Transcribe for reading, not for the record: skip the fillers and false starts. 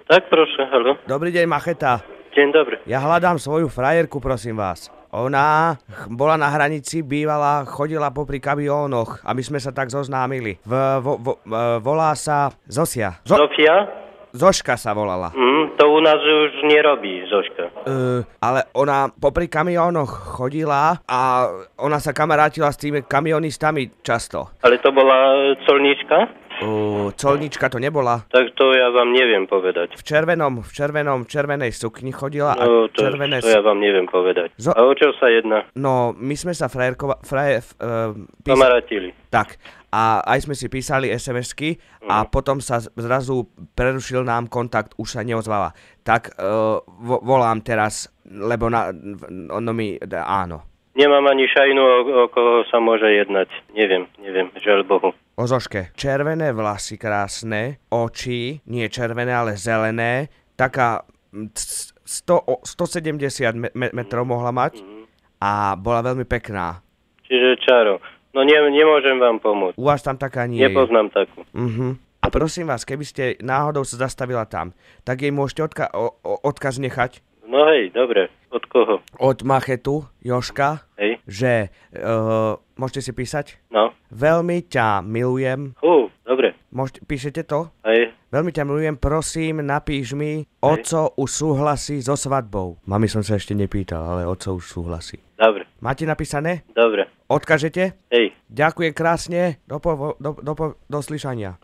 Tak proszę, halo. Dobrý deň, Macheta. Dzień dobry. Ja hľadám svoju frajerku, prosím vás. Ona bola na hranici, bývala, chodila popri kamiónoch a my sme sa tak zoznámili. Volá sa Zosia. Zofia? Zoška sa volala. To u nas już nie robi Zośka. Ale ona popri kamiónoch chodila a ona sa kamarátila s tými kamionistami často. Ale to bola colnička? Colnička to nebola. Tak to ja vám neviem povedať. V červenej sukni chodila a No, červené... to ja vám neviem povedať. A o čo sa jedná? No, my sme sa Kamarátili. Tak, a aj sme si písali SMS-ky a potom sa zrazu prerušil nám kontakt, už sa neozvala. Tak volám teraz, lebo áno. Nemám ani šajnu, o koho sa môže jednať. Neviem, žiaľ Bohu. O Zoške. Červené vlasy krásne, oči, nie červené, ale zelené, taká 170 metrov mohla mať a bola veľmi pekná. Čiže čaro. No nemôžem vám pomôcť. U vás tam taká nie Nepoznám takú. A prosím vás, keby ste náhodou sa zastavila tam, tak jej môžete odkaz nechať? No hej, dobre. Od koho? Od Machetu, Joška, Hej. že môžete si písať? No. Veľmi ťa milujem. Dobre. Píšete to? Hej. Veľmi ťa milujem, prosím, napíš mi, oco už súhlasí so svadbou. Mami som sa ešte nepýtal, ale oco už súhlasí. Dobre. Máte napísané? Dobre. Odkažete? Hej. Ďakujem krásne, do slyšania.